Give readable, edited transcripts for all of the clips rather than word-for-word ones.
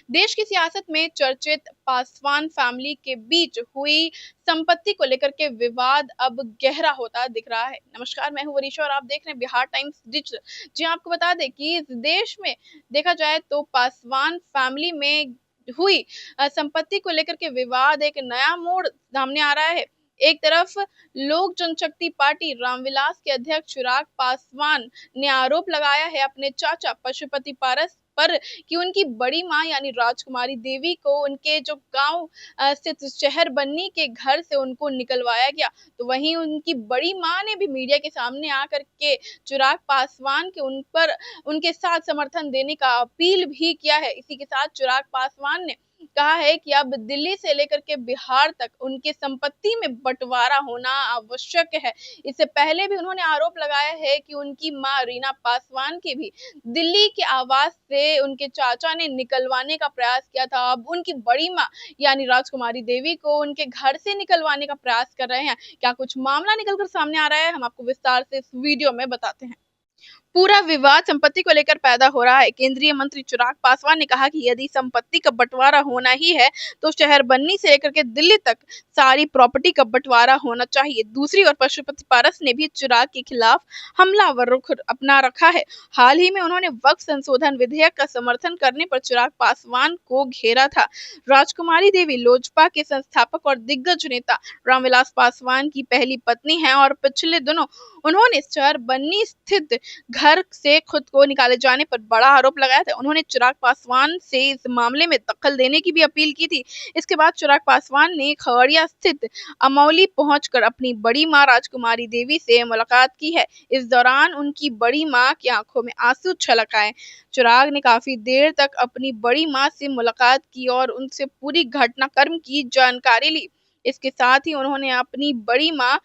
देश की सियासत में चर्चित पासवान फैमिली के बीच हुई संपत्ति को लेकर के विवाद अब गहरा होता दिख रहा है। नमस्कार, मैं हूं वरीशा और आप देख रहे हैं बिहार टाइम्स डिजिटल। जी आपको बता दें कि इस देश में देखा जाए तो पासवान फैमिली में हुई संपत्ति को लेकर के विवाद एक नया मोड़ सामने आ रहा है। एक तरफ लोक जनशक्ति पार्टी रामविलास के अध्यक्ष चिराग पासवान ने आरोप लगाया है अपने चाचा पशुपति पारस पर कि उनकी बड़ी मां यानी राजकुमारी देवी को उनके जो गांव स्थित शहर बन्नी के घर से उनको निकलवाया गया। तो वहीं उनकी बड़ी मां ने भी मीडिया के सामने आकर के चिराग पासवान के उन पर उनके साथ समर्थन देने का अपील भी किया है। इसी के साथ चिराग पासवान ने कहा है कि अब दिल्ली से लेकर के बिहार तक उनके संपत्ति में बंटवारा होना आवश्यक है। इससे पहले भी उन्होंने आरोप लगाया है कि उनकी मां रीना पासवान की भी दिल्ली के आवास से उनके चाचा ने निकलवाने का प्रयास किया था। अब उनकी बड़ी मां यानी राजकुमारी देवी को उनके घर से निकलवाने का प्रयास कर रहे हैं। क्या कुछ मामला निकलकर सामने आ रहा है, हम आपको विस्तार से इस वीडियो में बताते हैं। पूरा विवाद संपत्ति को लेकर पैदा हो रहा है। केंद्रीय मंत्री चिराग पासवान ने कहा कि यदि संपत्ति का बंटवारा होना ही है तो शहर बन्नी से लेकर के दिल्ली तक सारी प्रॉपर्टी का बंटवारा होना चाहिए। दूसरी ओर पशुपति पारस ने भी चिराग के खिलाफ हमलावर रुख अपना रखा है। हाल ही में उन्होंने वक्फ संशोधन विधेयक का समर्थन करने पर चिराग पासवान को घेरा था। राजकुमारी देवी लोजपा के संस्थापक और दिग्गज नेता रामविलास पासवान की पहली पत्नी है और पिछले दिनों उन्होंने शहर बन्नी स्थित घर से खुद को निकाले जाने पर बड़ा आरोप लगाया था। उन्होंने चिराग पासवान से इस मामले में दखल देने की भी अपील की थी। इसके बाद चिराग पासवान ने खगड़िया स्थित अमौली पहुंचकर अपनी बड़ी मां राजकुमारी देवी से मुलाकात की है। इस दौरान उनकी बड़ी मां की आंखों में आंसू छलक आए। चिराग ने काफी देर तक अपनी बड़ी मां से मुलाकात की और उनसे पूरी घटनाक्रम की जानकारी ली। इसके साथ ही उन्होंने अपनी बड़ी मां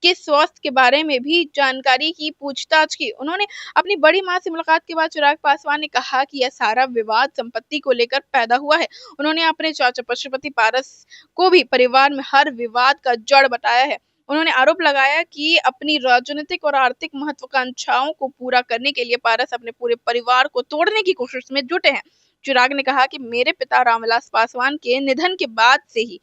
के स्वास्थ्य के बारे में भी जानकारी की पूछताछ की। उन्होंने अपनी बड़ी मां से मुलाकात के बाद चिराग पासवान ने कहा कि यह सारा विवाद संपत्ति को लेकर पैदा हुआ है। उन्होंने अपने चाचा पशुपति पारस को भी परिवार में हर विवाद का जड़ बताया है। उन्होंने आरोप लगाया कि अपनी राजनीतिक और आर्थिक महत्वाकांक्षाओं को पूरा करने के लिए पारस अपने पूरे परिवार को तोड़ने की कोशिश में जुटे हैं। चिराग ने कहा कि मेरे पिता रामविलास पासवान के निधन के बाद से ही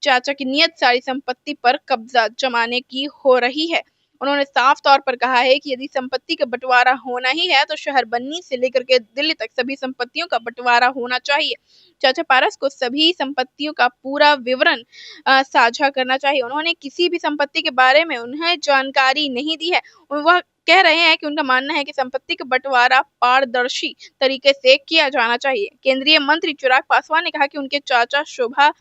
चाचा की नियत सारी संपत्ति पर कब्जा जमाने की हो रही है। उन्होंने साफ तौर पर कहा है कि यदि संपत्ति का बंटवारा होना ही है तो शहर बन्नी से लेकर के दिल्ली तक सभी संपत्तियों का बंटवारा होना चाहिए। चाचा पारस को सभी संपत्तियों का पूरा विवरण साझा करना चाहिए। उन्होंने किसी भी संपत्ति के बारे में उन्हें जानकारी नहीं दी है। वह कह रहे हैं कि उनका मानना है कि संपत्ति का बंटवारा पारदर्शी तरीके से किया जाना चाहिए। केंद्रीय मंत्री चिराग पासवान ने कहा कि उनके चाचा शोभा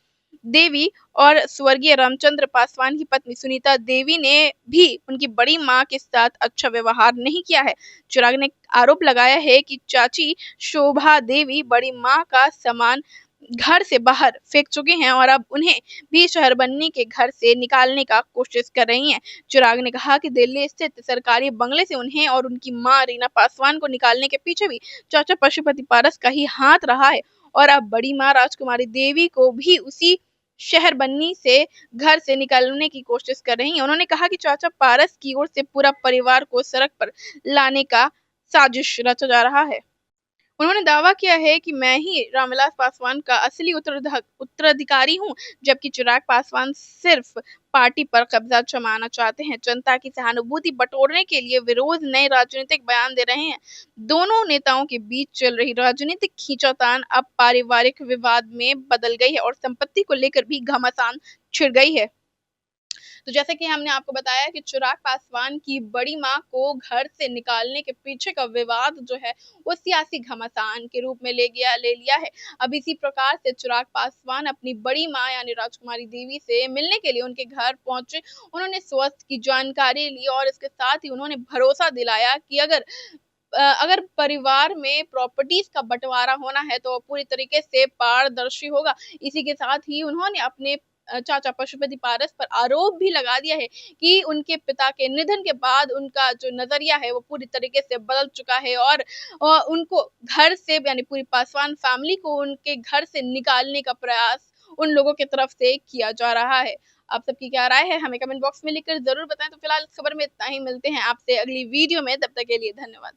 देवी और स्वर्गीय रामचंद्र पासवान की पत्नी सुनीता देवी ने भी उनकी बड़ी मां के साथ अच्छा व्यवहार नहीं किया है। चिराग ने आरोप लगाया है कि चाची शोभा देवी बड़ी मां का सामान घर से बाहर फेंक चुके हैं और अब उन्हें भी शहर बन्नी के घर से निकालने का कोशिश कर रही हैं। चिराग ने कहा कि दिल्ली स्थित सरकारी बंगले से उन्हें और उनकी मां रीना पासवान को निकालने के पीछे भी चाचा पशुपति पारस का ही हाथ रहा है और अब बड़ी मां राजकुमारी देवी को भी उसी शहर बन्नी से घर से निकालने की कोशिश कर रही हैं। उन्होंने कहा कि चाचा पारस की ओर से पूरा परिवार को सड़क पर लाने का साजिश रचा जा रहा है। उन्होंने दावा किया है कि मैं ही रामविलास पासवान का असली उत्तराधिकारी हूं, जबकि चिराग पासवान सिर्फ पार्टी पर कब्जा जमाना चाहते हैं। जनता की सहानुभूति बटोरने के लिए विरोध नए राजनीतिक बयान दे रहे हैं। दोनों नेताओं के बीच चल रही राजनीतिक खींचातान अब पारिवारिक विवाद में बदल गई है और संपत्ति को लेकर भी घमासान छिड़ गई है। तो जैसे कि हमने आपको बताया कि चिराग पासवान की बड़ी मां को घर से निकालने के पीछे का विवाद जो है वो सियासी घमासान के रूप में ले लिया है। अब इसी प्रकार से चिराग पासवान अपनी बड़ी मां यानी राजकुमारी देवी से मिलने के लिए उनके घर पहुंचे। उन्होंने स्वास्थ्य की जानकारी ली और इसके साथ ही उन्होंने भरोसा दिलाया कि अगर परिवार में प्रॉपर्टीज का बंटवारा होना है तो पूरी तरीके से पारदर्शी होगा। इसी के साथ ही उन्होंने अपने चाचा पशुपति पारस पर आरोप भी लगा दिया है कि उनके पिता के निधन के बाद उनका जो नजरिया है वो पूरी तरीके से बदल चुका है और उनको घर से यानी पूरी पासवान फैमिली को उनके घर से निकालने का प्रयास उन लोगों की तरफ से किया जा रहा है। आप सबकी क्या राय है हमें कमेंट बॉक्स में लिखकर जरूर बताएं। तो फिलहाल इस खबर में इतना ही, मिलते हैं आपसे अगली वीडियो में, तब तक के लिए धन्यवाद।